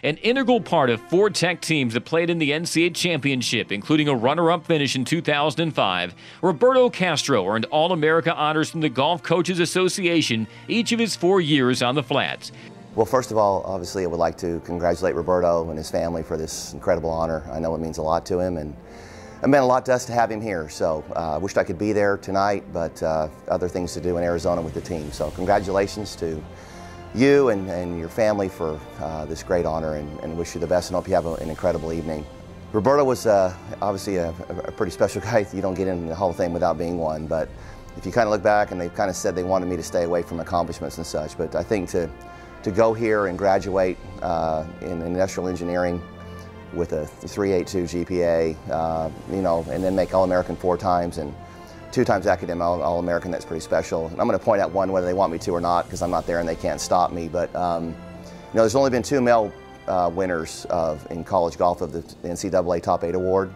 An integral part of 4 Tech teams that played in the NCAA championship, including a runner-up finish in 2005, Roberto Castro earned All-America honors from the Golf Coaches Association each of his 4 years on the flats. Well, first of all, obviously I would like to congratulate Roberto and his family for this incredible honor. I know it means a lot to him, and it meant a lot to us to have him here. So I wished I could be there tonight, but other things to do in Arizona with the team. So congratulations to you and your family for this great honor, and wish you the best, and hope you have an incredible evening. Roberto was obviously a pretty special guy. You don't get in the Hall of Fame without being one, but if you kind of look back, and they've kind of said they wanted me to stay away from accomplishments and such, but I think to go here and graduate in industrial engineering with a 3.82 GPA, you know, and then make All-American 4 times and 2 times academic All-American, that's pretty special. And I'm going to point out one whether they want me to or not, because I'm not there and they can't stop me. But you know, there's only been 2 male winners in college golf of the NCAA Top 8 award,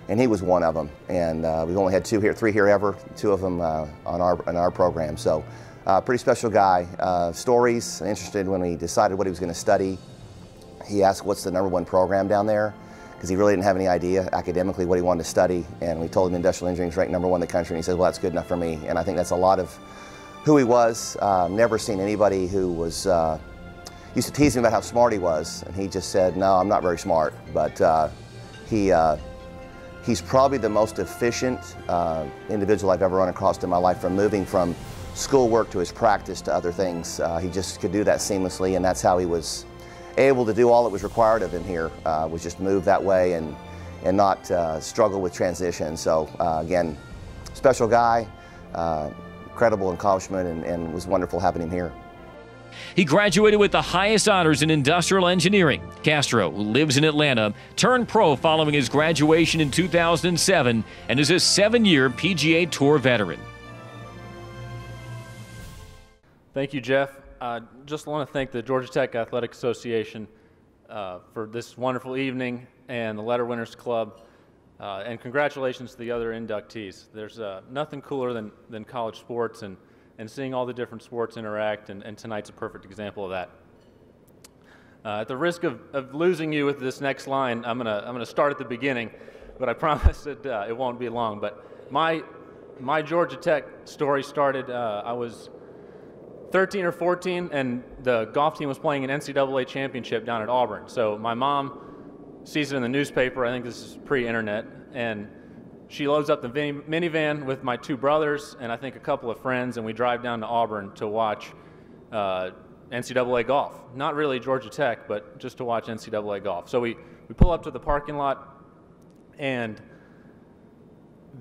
and he was one of them. And we've only had 3 here ever, 2 of them on our program. So pretty special guy. Stories, interested when he decided what he was going to study. He asked what's the #1 program down there, because he really didn't have any idea academically what he wanted to study, and we told him industrial engineering is ranked #1 in the country, and he said, well, that's good enough for me. And I think that's a lot of who he was. Never seen anybody who was, used to tease him about how smart he was, and he just said, no, I'm not very smart, but he's probably the most efficient individual I've ever run across in my life, from moving from schoolwork to his practice to other things. He just could do that seamlessly, and that's how he was able to do all that was required of him here, was just move that way and not struggle with transition. So again, special guy, incredible accomplishment, and it was wonderful having him here. He graduated with the highest honors in industrial engineering. Castro, who lives in Atlanta, turned pro following his graduation in 2007 and is a 7-year PGA Tour veteran. Thank you, Jeff. Just want to thank the Georgia Tech Athletic Association for this wonderful evening, and the Letter Winners Club, and congratulations to the other inductees. There's nothing cooler than college sports and seeing all the different sports interact, and tonight's a perfect example of that. At the risk of losing you with this next line, I'm gonna start at the beginning, but I promise that it won't be long. But my Georgia Tech story started, I was 13 or 14, and the golf team was playing an NCAA championship down at Auburn. So my mom sees it in the newspaper. I think this is pre-internet, and she loads up the minivan with my 2 brothers and I think a couple of friends, and we drive down to Auburn to watch NCAA golf. Not really Georgia Tech, but just to watch NCAA golf. So we pull up to the parking lot, and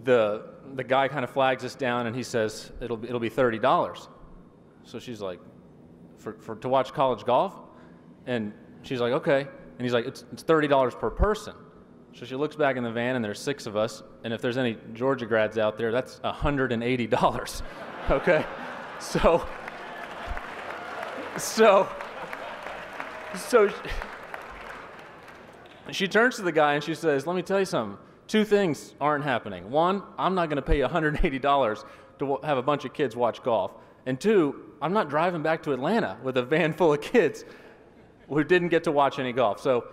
the guy kind of flags us down, and he says it'll be $30. So she's like, to watch college golf? And she's like, okay. And he's like, it's $30 per person. So she looks back in the van, and there's 6 of us, and if there's any Georgia grads out there, that's $180, okay? So she turns to the guy and she says, let me tell you something. 2 things aren't happening. 1, I'm not gonna pay you $180 to have a bunch of kids watch golf. And 2, I'm not driving back to Atlanta with a van full of kids who didn't get to watch any golf. So,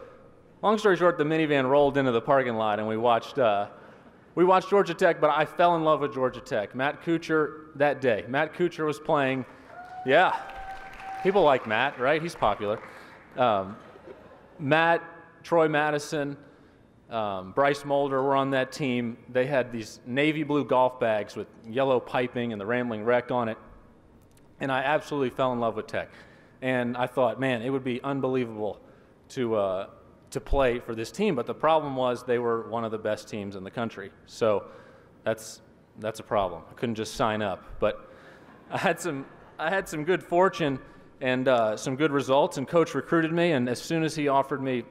long story short, the minivan rolled into the parking lot, and we watched Georgia Tech, but I fell in love with Georgia Tech. Matt Kuchar, that day. Matt Kuchar was playing. Yeah, people like Matt, right? He's popular. Matt, Troy Madison, Bryce Mulder were on that team. They had these navy blue golf bags with yellow piping and the Rambling Wreck on it. And I absolutely fell in love with Tech. And I thought, man, it would be unbelievable to play for this team. But the problem was they were one of the best teams in the country. So that's a problem. I couldn't just sign up. But I had some good fortune and some good results, and Coach recruited me. And as soon as he offered me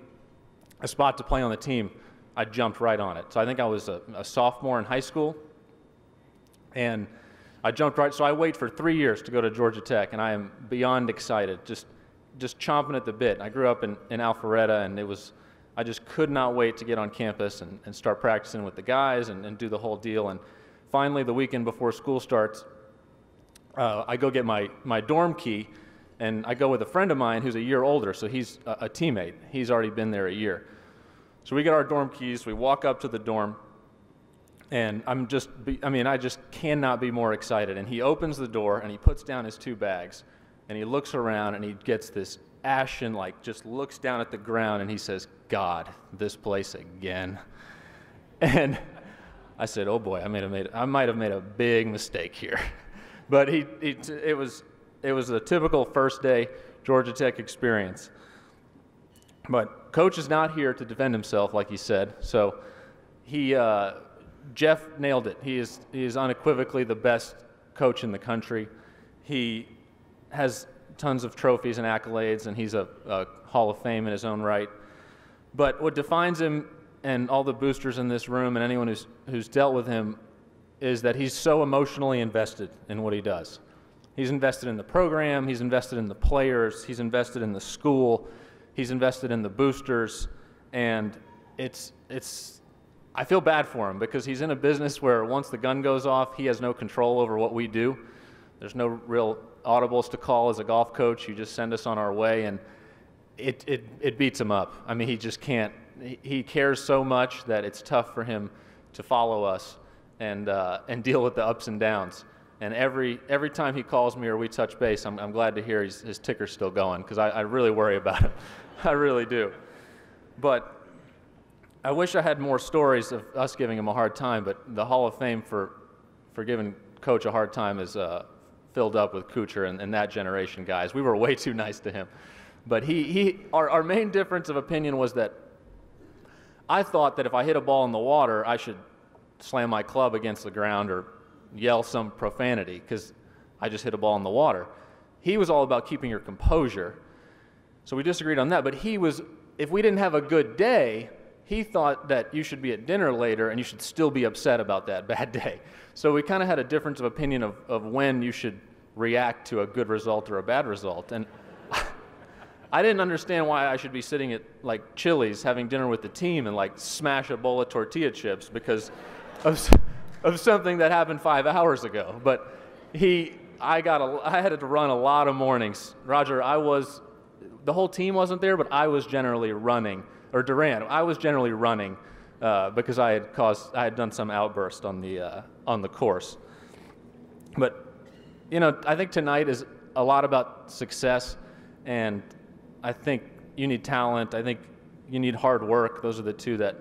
a spot to play on the team, I jumped right on it. So I think I was a sophomore in high school, and I jumped right. So I wait for 3 years to go to Georgia Tech, and I am beyond excited, just chomping at the bit. I grew up in Alpharetta, and I just could not wait to get on campus and start practicing with the guys and do the whole deal. And finally, the weekend before school starts, I go get my dorm key, And I go with a friend of mine who's a year older, so he's a teammate. He's already been there a year. So we get our dorm keys, we walk up to the dorm, and I just cannot be more excited. And he opens the door, and he puts down his 2 bags, and he looks around, and he gets this ashen, just looks down at the ground, and he says, "God, this place again." And I said, "Oh boy, I might have made a big mistake here." But it was a typical first day Georgia Tech experience. But Coach is not here to defend himself, like he said. So Jeff nailed it. He is unequivocally the best coach in the country. He has tons of trophies and accolades, and he's a Hall of Fame in his own right. But what defines him, and all the boosters in this room and anyone who's dealt with him, is that he's so emotionally invested in what he does. He's invested in the program, he's invested in the players, he's invested in the school, he's invested in the boosters, and I feel bad for him because he's in a business where once the gun goes off, he has no control over what we do. There's no real audibles to call as a golf coach. You just send us on our way, and it beats him up. I mean, he just can't. He cares so much that it's tough for him to follow us and deal with the ups and downs. And every time he calls me or we touch base, I'm glad to hear his ticker's still going, because I really worry about him. I really do. But I wish I had more stories of us giving him a hard time, but the Hall of Fame for giving Coach a hard time is filled up with Kuchar and that generation guys. We were way too nice to him. But our main difference of opinion was that I thought that if I hit a ball in the water, I should slam my club against the ground or yell some profanity because I just hit a ball in the water. He was all about keeping your composure. So we disagreed on that. But if we didn't have a good day, he thought that you should be at dinner later and you should still be upset about that bad day. So we kind of had a difference of opinion of when you should react to a good result or a bad result. And I didn't understand why I should be sitting at Chili's having dinner with the team and smash a bowl of tortilla chips because of something that happened 5 hours ago. But I had to run a lot of mornings. Roger, the whole team wasn't there, but I was generally running. Or Durant, I was generally running because I had done some outburst on the course. But I think tonight is a lot about success, and I think you need talent. I think you need hard work. Those are the two that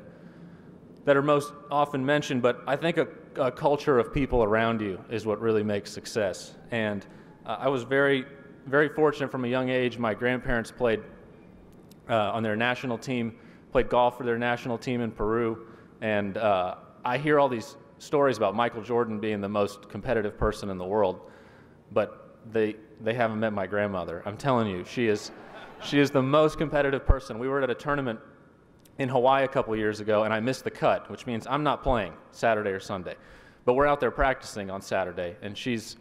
are most often mentioned. But I think a culture of people around you is what really makes success. And I was very, very fortunate from a young age. My grandparents played on their national team, played golf for their national team in Peru. And I hear all these stories about Michael Jordan being the most competitive person in the world, but they haven't met my grandmother. I'm telling you, she is the most competitive person. We were at a tournament in Hawaii a couple years ago, and I missed the cut, which means I'm not playing Saturday or Sunday. But we're out there practicing on Saturday, and she's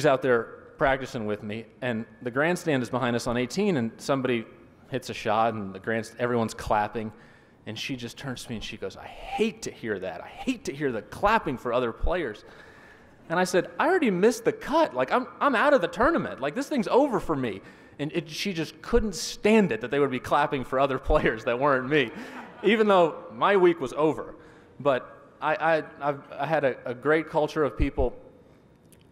out there practicing with me, and the grandstand is behind us on 18, and somebody hits a shot, and everyone's clapping, and she just turns to me and she goes, "I hate to hear that. I hate to hear the clapping for other players." And I said, "I already missed the cut. I'm out of the tournament. This thing's over for me." And she just couldn't stand it that they would be clapping for other players that weren't me, even though my week was over. But I had a great culture of people.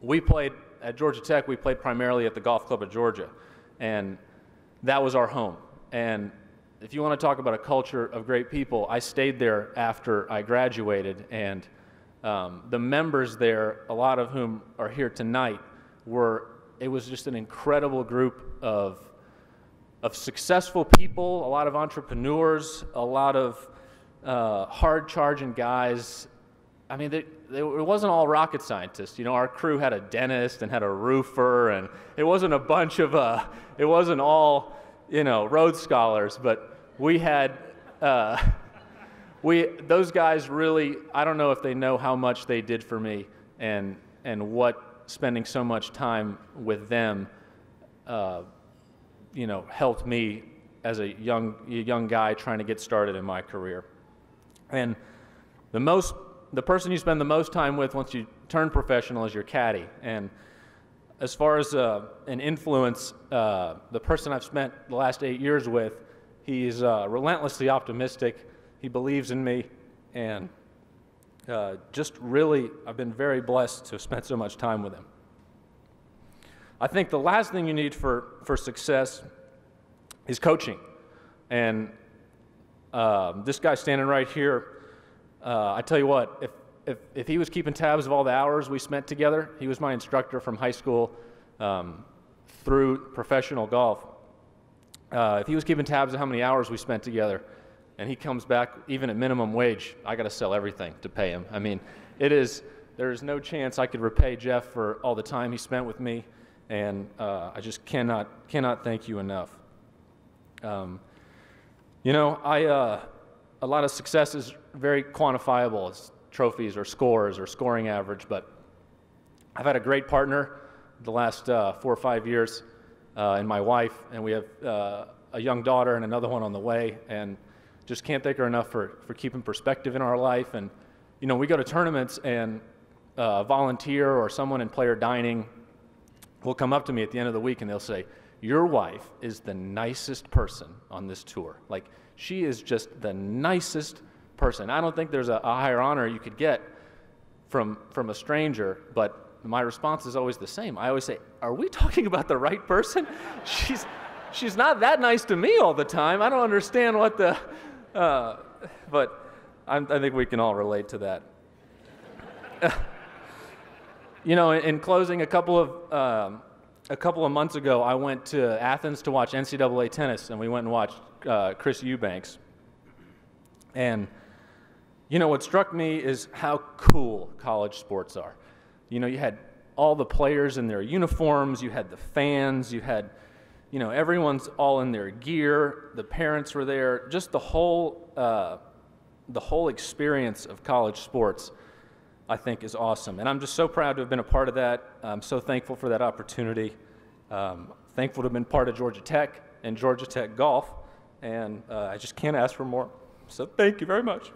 We played at Georgia Tech. We played primarily at the Golf Club of Georgia, and that was our home. And if you want to talk about a culture of great people, I stayed there after I graduated, and the members there, a lot of whom are here tonight, it was just an incredible group of successful people, a lot of entrepreneurs, a lot of hard-charging guys. I mean, it wasn't all rocket scientists. Our crew had a dentist and had a roofer, and it wasn't a bunch of, it wasn't all, Rhodes Scholars, but we had, those guys really, I don't know if they know how much they did for me and what spending so much time with them, helped me as a young guy trying to get started in my career. And the person you spend the most time with once you turn professional is your caddy. And as far as an influence, the person I've spent the last 8 years with, he's relentlessly optimistic. He believes in me, and just really, I've been very blessed to have spent so much time with him. I think the last thing you need for success is coaching. And this guy standing right here, I tell you what, if he was keeping tabs of all the hours we spent together, he was my instructor from high school through professional golf. If he was keeping tabs of how many hours we spent together, and he comes back even at minimum wage, I got to sell everything to pay him. I mean, there is no chance I could repay Jeff for all the time he spent with me, and I just cannot thank you enough. You know, a lot of success is very quantifiable. It's trophies or scores or scoring average, but I've had a great partner the last 4 or 5 years, and my wife, and we have a young daughter and another one on the way, and just can't thank her enough for keeping perspective in our life. And you know, we go to tournaments, and a volunteer or someone in player dining will come up to me at the end of the week and they'll say, "Your wife is the nicest person on this tour. Like, she is just the nicest person." I don't think there's a higher honor you could get from a stranger, but my response is always the same. I always say, "Are we talking about the right person? She's not that nice to me all the time. I don't understand what the..." But I think we can all relate to that. You know, in closing, a couple of months ago, I went to Athens to watch NCAA tennis, and we went and watched Chris Eubanks. And you know, what struck me is how cool college sports are. You know, you had all the players in their uniforms, you had the fans, you had, you know, everyone's all in their gear, the parents were there, just the whole experience of college sports, I think, is awesome. And I'm just so proud to have been a part of that. I'm so thankful for that opportunity. Thankful to have been part of Georgia Tech and Georgia Tech golf, and I just can't ask for more. So thank you very much.